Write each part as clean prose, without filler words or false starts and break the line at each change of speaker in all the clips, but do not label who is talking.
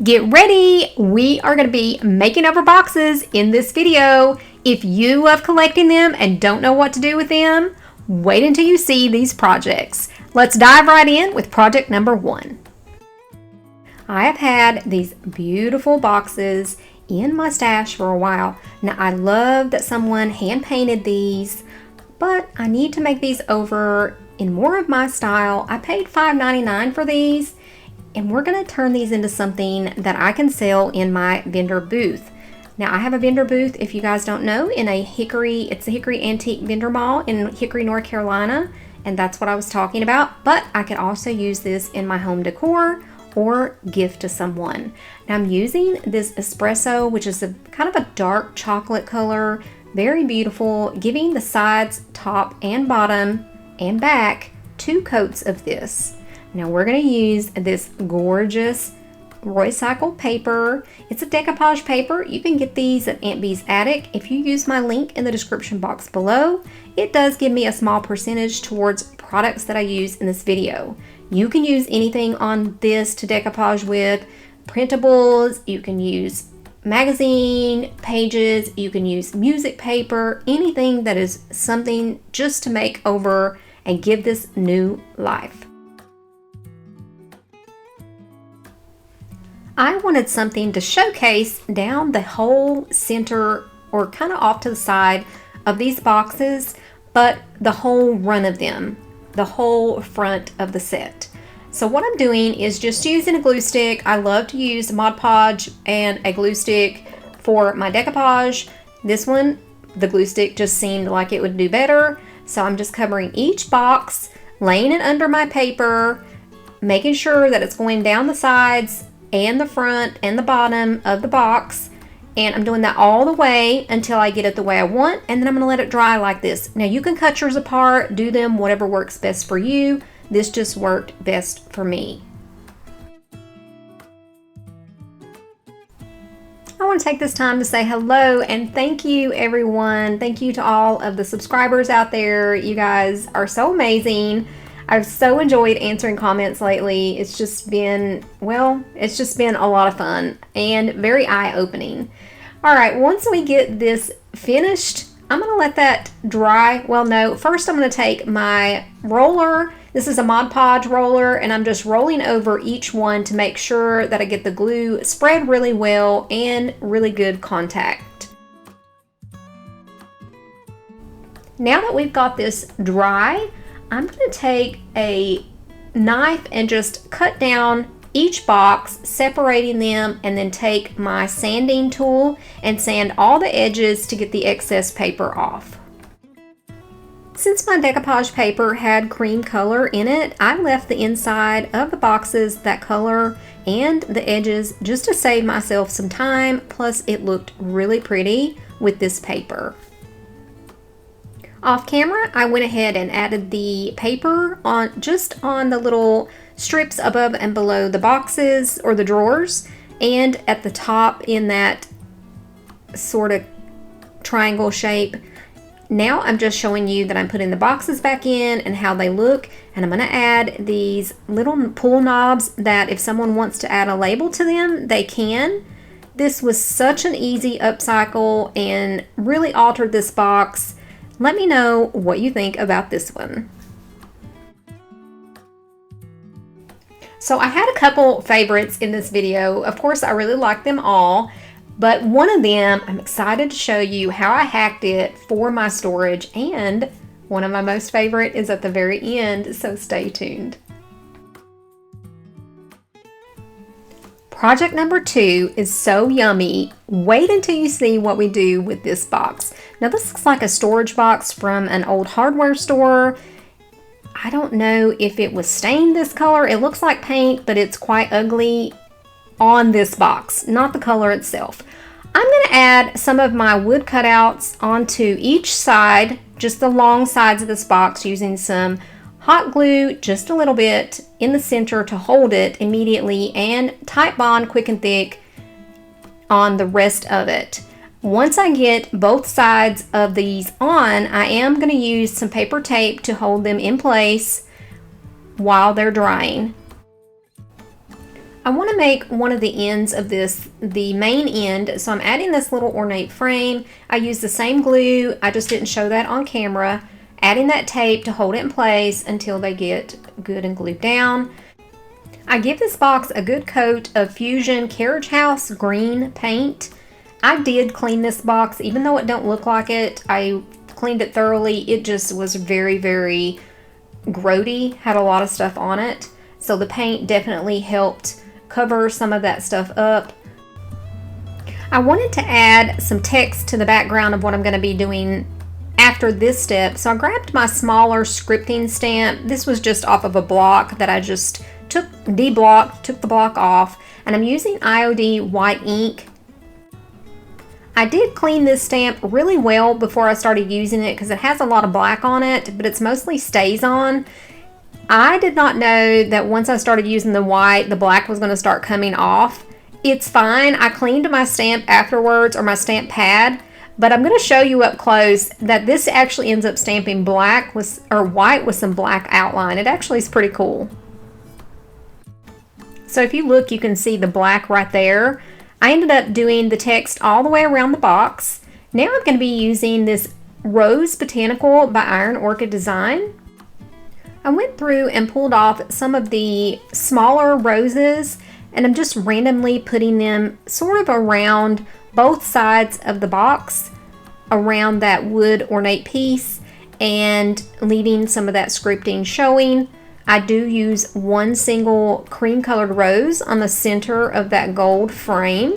Get ready! We are going to be making over boxes in this video. If you love collecting them and don't know what to do with them, wait until you see these projects. Let's dive right in with project number 1. I have had these beautiful boxes in my stash for a while. Now I love that someone hand painted these, but I need to make these over in more of my style. I paid $5.99 for these. And we're going to turn these into something that I can sell in my vendor booth. Now I have a vendor booth, if you guys don't know, in a Hickory, it's the Hickory Antique Vendor Mall in Hickory, North Carolina. And that's what I was talking about. But I could also use this in my home decor or gift to someone. Now I'm using this espresso, which is a kind of a dark chocolate color, very beautiful, giving the sides, top and bottom and back 2 coats of this. Now we're going to use this gorgeous recycled paper. It's a decoupage paper. You can get these at Aunt Bee's Attic. If you use my link in the description box below, it does give me a small percentage towards products that I use in this video. You can use anything on this to decoupage with. Printables, you can use magazine pages, you can use music paper, anything that is something just to make over and give this new life. I wanted something to showcase down the whole center or kind of off to the side of these boxes, but the whole run of them, the whole front of the set. So what I'm doing is just using a glue stick. I love to use Mod Podge and a glue stick for my decoupage. This one, the glue stick just seemed like it would do better. So I'm just covering each box, laying it under my paper, making sure that it's going down the sides and the front and the bottom of the box, and I'm doing that all the way until I get it the way I want, and then I'm going to let it dry like this. Now you can cut yours apart, do them whatever works best for you. This just worked best for me. I want to take this time to say hello and thank you everyone. Thank you to all of the subscribers out there. You guys are so amazing. I've so enjoyed answering comments lately. It's just been, well, it's just been a lot of fun and very eye-opening. All right, once we get this finished, I'm gonna let that dry. Well, no, first I'm gonna take my roller. This is a Mod Podge roller, and I'm just rolling over each one to make sure that I get the glue spread really well and really good contact. Now that we've got this dry, I'm going to take a knife and just cut down each box, separating them, and then take my sanding tool and sand all the edges to get the excess paper off. Since my decoupage paper had cream color in it, I left the inside of the boxes that color and the edges just to save myself some time, plus it looked really pretty with this paper. Off camera, I went ahead and added the paper on just on the little strips above and below the boxes or the drawers, and at the top in that sort of triangle shape. Now I'm just showing you that I'm putting the boxes back in and how they look, and I'm going to add these little pull knobs that if someone wants to add a label to them, they can. This was such an easy upcycle and really altered this box. Let me know what you think about this one. So I had a couple favorites in this video. Of course, I really like them all, but one of them, I'm excited to show you how I hacked it for my storage, and one of my most favorite is at the very end, so stay tuned. Project number 2 is so yummy. Wait until you see what we do with this box. Now this looks like a storage box from an old hardware store. I don't know if it was stained this color. It looks like paint, but it's quite ugly on this box, not the color itself. I'm going to add some of my wood cutouts onto each side, just the long sides of this box, using some hot glue, just a little bit in the center to hold it immediately, and TITEBOND quick and thick on the rest of it. Once I get both sides of these on, I am going to use some paper tape to hold them in place while they're drying. I want to make one of the ends of this the main end, so I'm adding this little ornate frame. I used the same glue, I just didn't show that on camera. Adding that tape to hold it in place until they get good and glued down. I give this box a good coat of Fusion Carriage House green paint. I did clean this box, even though it don't look like it. I cleaned it thoroughly. It just was very, very grody, had a lot of stuff on it. So the paint definitely helped cover some of that stuff up. I wanted to add some text to the background of what I'm going to be doing after this step. So I grabbed my smaller scripting stamp. This was just off of a block that I just took the block off, and I'm using IOD white ink. I did clean this stamp really well before I started using it because it has a lot of black on it, but it's mostly stays on. I did not know that once I started using the white, the black was going to start coming off. It's fine. I cleaned my stamp afterwards, or my stamp pad, but I'm going to show you up close that this actually ends up stamping black with, or white with some black outline. It actually is pretty cool. So if you look, you can see the black right there. I ended up doing the text all the way around the box. Now I'm going to be using this Rose Botanical by Iron Orchid Design. I went through and pulled off some of the smaller roses, and I'm just randomly putting them sort of around both sides of the box, around that wood ornate piece, and leaving some of that scripting showing. I do use one single cream colored rose on the center of that gold frame.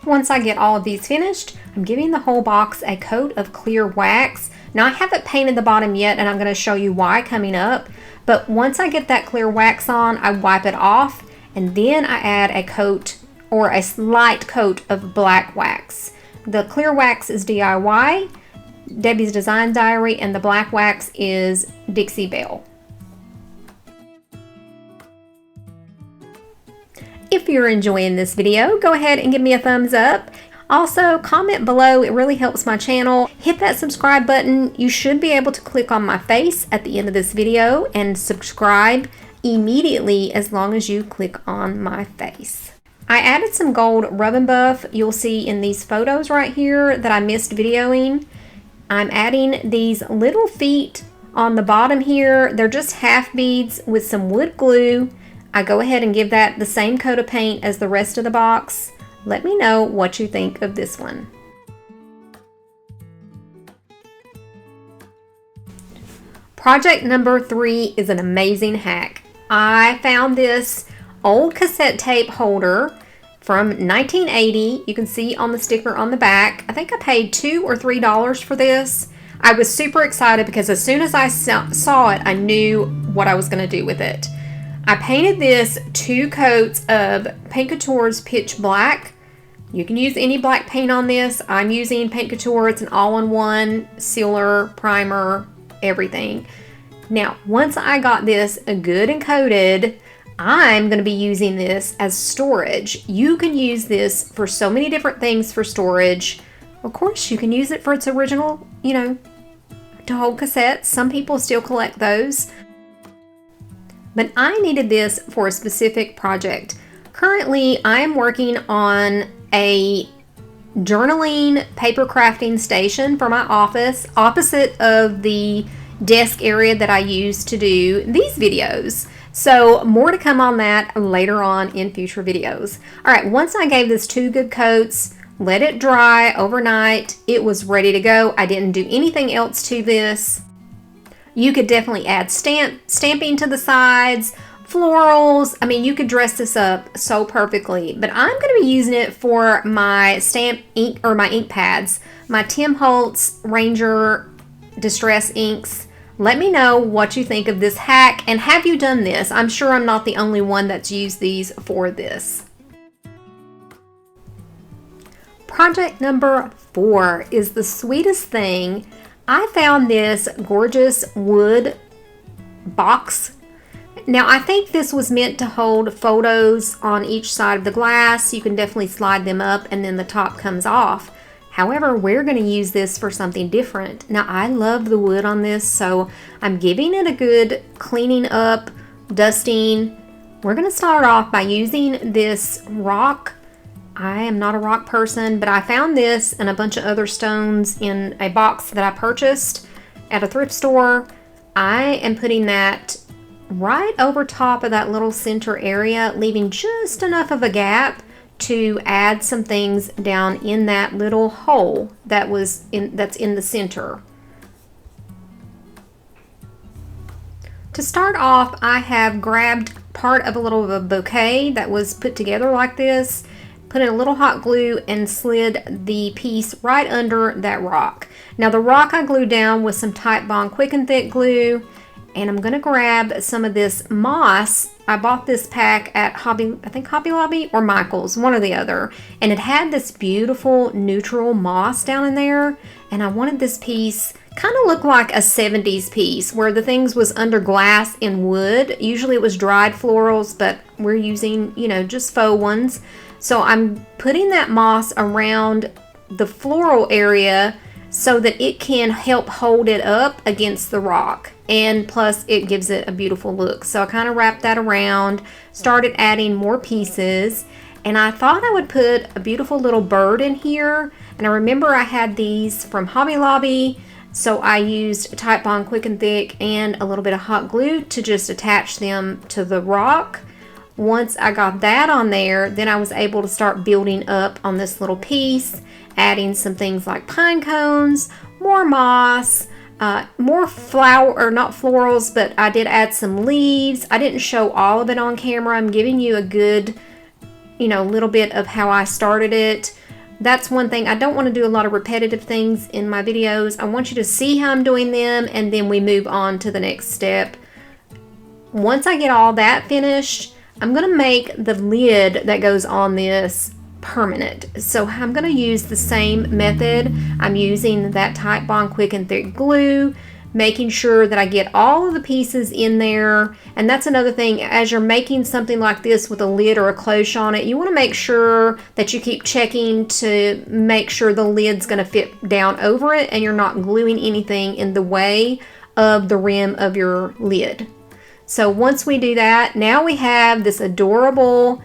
Once I get all of these finished, I'm giving the whole box a coat of clear wax. Now I haven't painted the bottom yet, and I'm going to show you why coming up, but once I get that clear wax on, I wipe it off, and then I add a coat, or a slight coat of black wax. The clear wax is DIY, Debbie's Design Diary, and the black wax is Dixie Belle. If you're enjoying this video, go ahead and give me a thumbs up. Also, comment below, it really helps my channel. Hit that subscribe button. You should be able to click on my face at the end of this video and subscribe immediately as long as you click on my face. I added some gold rub and buff. You'll see in these photos right here that I missed videoing. I'm adding these little feet on the bottom here. They're just half beads with some wood glue. I go ahead and give that the same coat of paint as the rest of the box. Let me know what you think of this one. Project number 3 is an amazing hack. I found this old cassette tape holder from 1980. You can see on the sticker on the back. I think I paid $2 or $3 for this. I was super excited because as soon as I saw it, I knew what I was going to do with it. I painted this 2 coats of Paint Couture's Pitch Black. You can use any black paint on this. I'm using Paint Couture. It's an all-in-one sealer, primer, everything. Now, once I got this good and coated, I'm going to be using this as storage. You can use this for so many different things for storage. Of course, you can use it for its original, to hold cassettes. Some people still collect those. But I needed this for a specific project. Currently, I am working on a journaling paper crafting station for my office, opposite of the desk area that I use to do these videos. So more to come on that later on in future videos. All right, once I gave this 2 good coats, let it dry overnight, it was ready to go. I didn't do anything else to this. You could definitely add stamping to the sides, florals. I mean, you could dress this up so perfectly, but I'm going to be using it for my stamp ink, or my ink pads, my Tim Holtz Ranger Distress inks. Let me know what you think of this hack, and have you done this? I'm sure I'm not the only one that's used these for this. Project number 4 is the sweetest thing. I found this gorgeous wood box. Now, I think this was meant to hold photos on each side of the glass. You can definitely slide them up and then the top comes off. However, we're going to use this for something different. Now, I love the wood on this, so I'm giving it a good cleaning up, dusting, We're going to start off by using this rock. I am not a rock person, but I found this and a bunch of other stones in a box that I purchased at a thrift store. I am putting that right over top of that little center area, leaving just enough of a gap to add some things down in that little hole that's in the center. To start off, I have grabbed part of a little of a bouquet that was put together like this, put in a little hot glue, and slid the piece right under that rock. Now the rock I glued down with some TITEBOND quick and thick glue, and I'm going to grab some of this moss. I bought this pack at Hobby Lobby or Michael's, one or the other, and it had this beautiful neutral moss down in there, and I wanted this piece kind of look like a 70s piece where the things was under glass in wood. Usually it was dried florals, but we're using, you know, just faux ones. So I'm putting that moss around the floral area so that it can help hold it up against the rock, and plus it gives it a beautiful look. So I kind of wrapped that around, started adding more pieces, and I thought I would put a beautiful little bird in here. And I remember I had these from Hobby Lobby, so I used TITEBOND quick and thick and a little bit of hot glue to just attach them to the rock. Once I got that on there, then I was able to start building up on this little piece, adding some things like pine cones, more moss, more flower, or not florals, but I did add some leaves. I didn't show all of it on camera. I'm giving you a good, you know, little bit of how I started it. That's one thing. I don't want to do a lot of repetitive things in my videos. I want you to see how I'm doing them, and then we move on to the next step. Once I get all that finished, I'm going to make the lid that goes on this permanent. So I'm going to use the same method. I'm using that TITEBOND quick and thick glue, making sure that I get all of the pieces in there. And that's another thing, as you're making something like this with a lid or a cloche on it, you want to make sure that you keep checking to make sure the lid's going to fit down over it and you're not gluing anything in the way of the rim of your lid. So once we do that, now we have this adorable,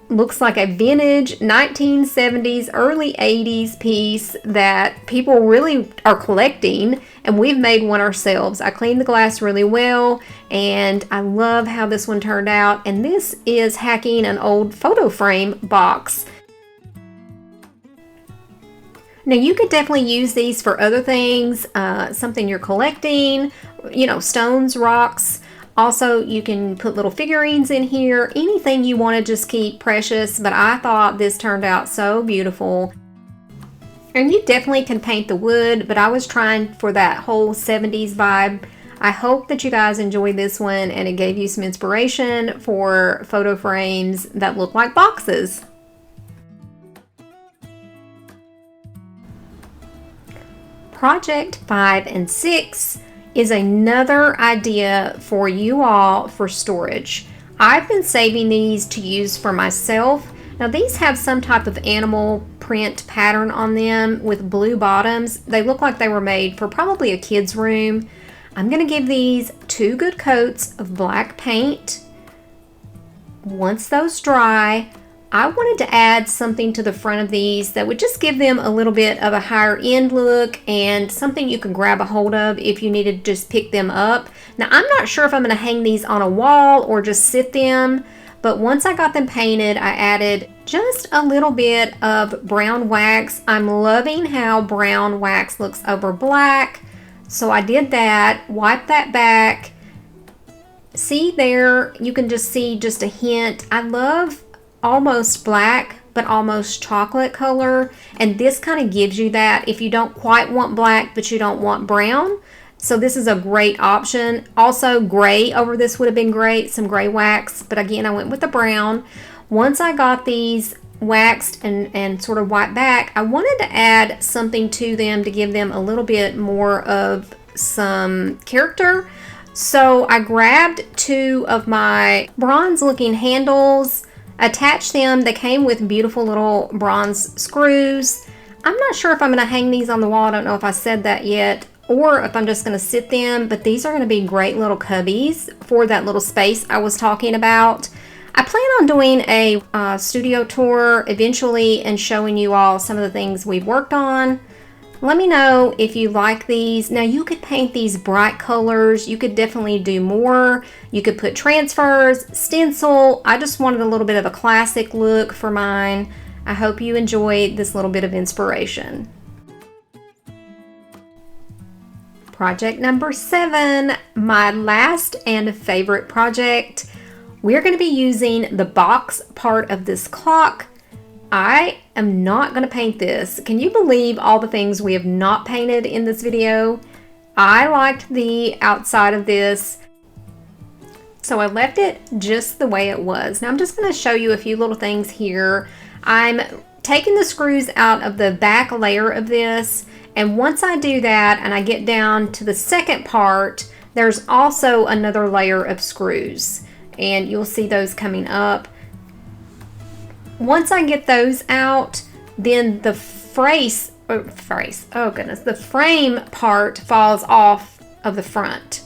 looks like a vintage 1970s, early 80s piece that people really are collecting, and we've made one ourselves. I cleaned the glass really well, and I love how this one turned out. And this is hacking an old photo frame box. Now you could definitely use these for other things, something you're collecting, you know, stones, rocks. Also, you can put little figurines in here, anything you want to just keep precious, but I thought this turned out so beautiful. And you definitely can paint the wood, but I was trying for that whole 70s vibe. I hope that you guys enjoyed this one and it gave you some inspiration for photo frames that look like boxes. Project 5 and 6 is another idea for you all for storage. I've been saving these to use for myself. Now these have some type of animal print pattern on them with blue bottoms. They look like they were made for probably a kid's room. I'm going to give these 2 good coats of black paint. Once those dry, I wanted to add something to the front of these that would just give them a little bit of a higher end look and something you could grab a hold of if you needed to just pick them up. Now I'm not sure if I'm going to hang these on a wall or just sit them, but once I got them painted, I added just a little bit of brown wax. I'm loving how brown wax looks over black, so I did that, wiped that back. See there, you can just see just a hint. I love almost black but almost chocolate color, and this kind of gives you that if you don't quite want black but you don't want brown. So this is a great option. Also gray over this would have been great, some gray wax, but again I went with the brown. Once I got these waxed and sort of wiped back, I wanted to add something to them to give them a little bit more of some character. So I grabbed 2 of my bronze looking handles, attached them. They came with beautiful little bronze screws. I'm not sure if I'm going to hang these on the wall. I don't know if I said that yet. or if I'm just going to sit them, but these are going to be great little cubbies for that little space I was talking about. I plan on doing a studio tour eventually and showing you all some of the things we've worked on. Let me know if you like these. Now you could paint these bright colors. You could definitely do more. You could put transfers, stencil. I just wanted a little bit of a classic look for mine. I hope you enjoyed this little bit of inspiration. Project number 7, my last and favorite project. We're going to be using the box part of this clock. I am not going to paint this. Can you believe all the things we have not painted in this video? I liked the outside of this, so I left it just the way it was. Now I'm just going to show you a few little things here. I'm taking the screws out of the back layer of this, and once I do that and I get down to the second part, there's also another layer of screws, and you'll see those coming up. Once I get those out, then the the frame part falls off of the front,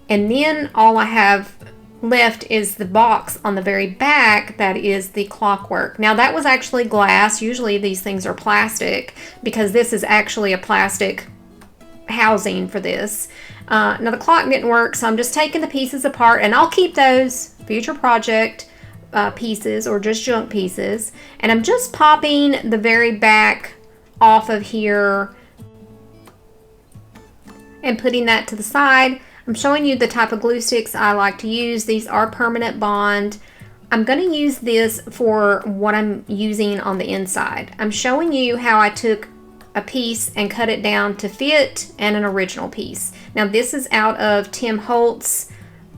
and then all I have left is the box on the very back that is the clockwork. Now that was actually glass. Usually these things are plastic because this is actually a plastic housing for this. Now the clock didn't work, so I'm just taking the pieces apart, and I'll keep those future project pieces or just junk pieces, and I'm just popping the very back off of here and putting that to the side. I'm showing you the type of glue sticks I like to use. These are permanent bond. I'm going to use this for what I'm using on the inside. I'm showing you how I took a piece and cut it down to fit and an original piece. Now this is out of Tim Holtz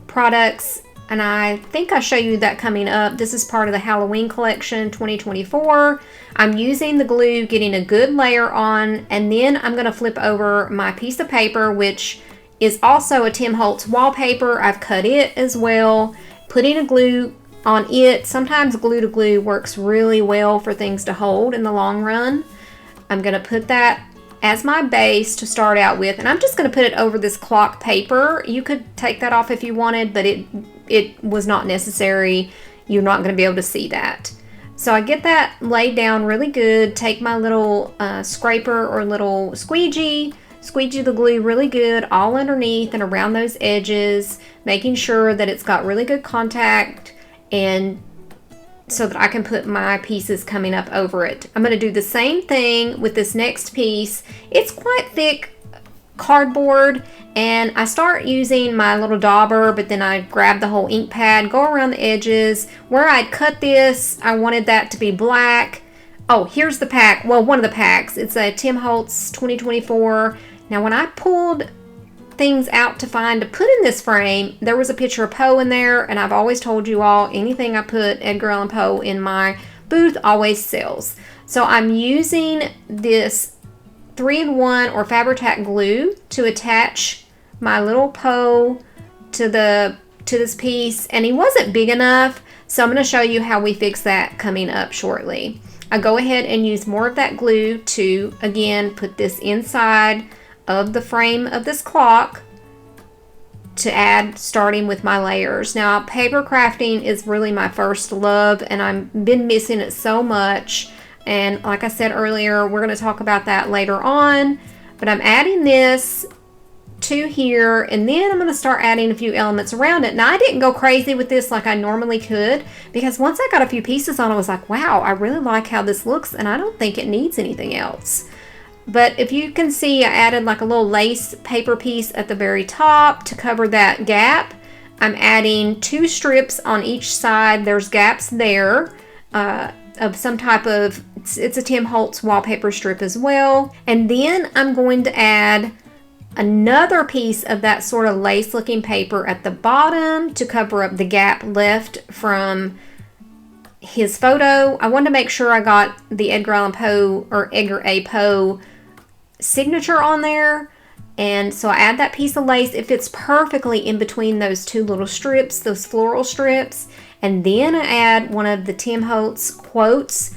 products, and I think I'll show you that coming up. This is part of the Halloween collection 2024. I'm using the glue, getting a good layer on, and then I'm going to flip over my piece of paper, which is also a Tim Holtz wallpaper. I've cut it as well, putting a glue on it. Sometimes glue to glue works really well for things to hold in the long run. I'm going to put that as my base to start out with, and I'm just going to put it over this clock paper. You could take that off if you wanted, but it was not necessary. You're not going to be able to see that. So I get that laid down really good, take my little scraper or little squeegee the glue really good all underneath and around those edges, making sure that it's got really good contact, and so that I can put my pieces coming up over it. I'm going to do the same thing with this next piece. It's quite thick cardboard, and I start using my little dauber, but then I grab the whole ink pad, go around the edges. Where I'd cut this, I wanted that to be black. Oh, here's the pack. Well, one of the packs. It's a Tim Holtz 2024. Now, when I pulled things out to find to put in this frame, there was a picture of Poe in there, and I've always told you all, anything I put Edgar Allan Poe in my booth always sells. So I'm using this 3-in-1 or Fabri-Tac glue to attach my little Poe to this piece, and he wasn't big enough, so I'm going to show you how we fix that coming up shortly. I go ahead and use more of that glue to, again, put this inside of the frame of this clock to add, starting with my layers. Now, paper crafting is really my first love, and I've been missing it so much. And like I said earlier, we're going to talk about that later on. But I'm adding this to here, and then I'm going to start adding a few elements around it. Now, I didn't go crazy with this like I normally could, because once I got a few pieces on, I was like, wow, I really like how this looks, and I don't think it needs anything else. But if you can see, I added like a little lace paper piece at the very top to cover that gap. I'm adding 2 strips on each side. There's gaps there of some type of, it's a Tim Holtz wallpaper strip as well. And then I'm going to add another piece of that sort of lace looking paper at the bottom to cover up the gap left from his photo. I wanted to make sure I got the Edgar Allan Poe or Edgar A. Poe signature on there, and so I add that piece of lace. It fits perfectly in between those 2 little strips, those floral strips, and then I add one of the Tim Holtz quotes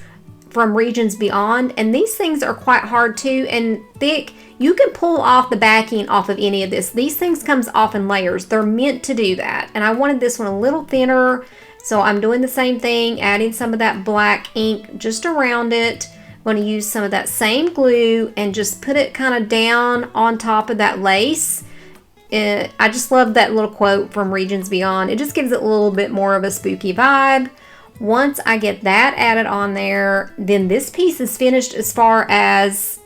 from Regions Beyond, and these things are quite hard too and thick. You can pull off the backing off of any of this. These things comes off in layers. They're meant to do that. And I wanted this one a little thinner, so I'm doing the same thing, adding some of that black ink just around it. I'm going to use some of that same glue and just put it kind of down on top of that lace. I just love that little quote from Regions Beyond. It just gives it a little bit more of a spooky vibe. Once I get that added on there, then this piece is finished as far as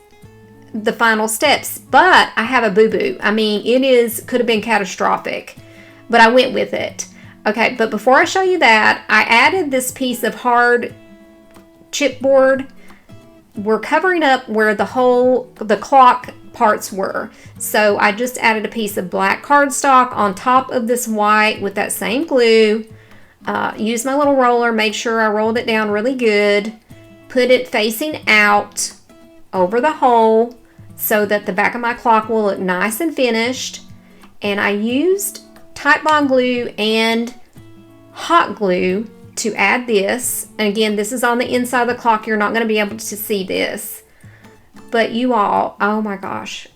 the final steps. But I have a boo-boo. I mean, could have been catastrophic, but I went with it. Okay, but before I show you that, I added this piece of hard chipboard. We're covering up where the clock parts were. So I just added a piece of black cardstock on top of this white with that same glue. Used my little roller, made sure I rolled it down really good. Put it facing out over the hole so that the back of my clock will look nice and finished. And I used TITEBOND glue and hot glue to add this. And again, this is on the inside of the clock. You're not going to be able to see this. But you all, oh my gosh.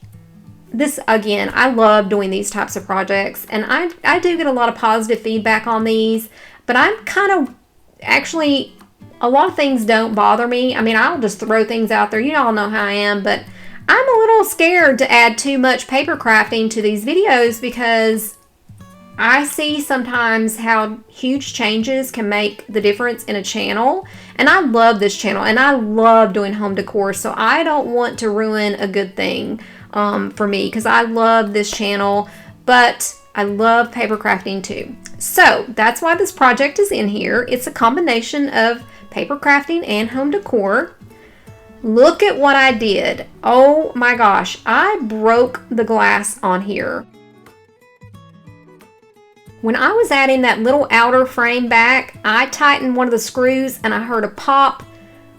This, again, I love doing these types of projects. And I do get a lot of positive feedback on these. But I'm kind of, actually, a lot of things don't bother me. I mean, I'll just throw things out there. You all know how I am. But I'm a little scared to add too much paper crafting to these videos because I see sometimes how huge changes can make the difference in a channel. And I love this channel and I love doing home decor. So I don't want to ruin a good thing for me because I love this channel, but I love paper crafting too. So that's why this project is in here. It's a combination of paper crafting and home decor. Look at what I did. Oh my gosh, I broke the glass on here. When I was adding that little outer frame back, I tightened one of the screws and I heard a pop,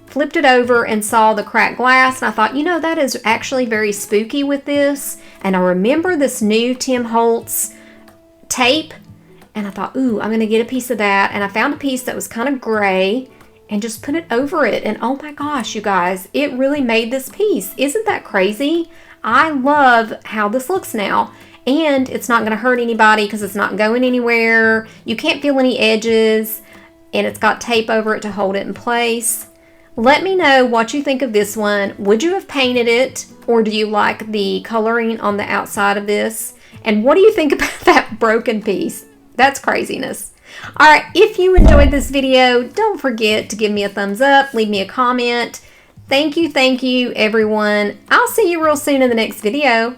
flipped it over and saw the cracked glass. And I thought, you know, that is actually very spooky with this. And I remember this new Tim Holtz tape. And I thought, ooh, I'm going to get a piece of that. And I found a piece that was kind of gray and just put it over it. And oh my gosh, you guys, it really made this piece. Isn't that crazy? I love how this looks now. And it's not going to hurt anybody because it's not going anywhere. You can't feel any edges. And it's got tape over it to hold it in place. Let me know what you think of this one. Would you have painted it? Or do you like the coloring on the outside of this? And what do you think about that broken piece? That's craziness. Alright, if you enjoyed this video, don't forget to give me a thumbs up, leave me a comment. Thank you, everyone. I'll see you real soon in the next video.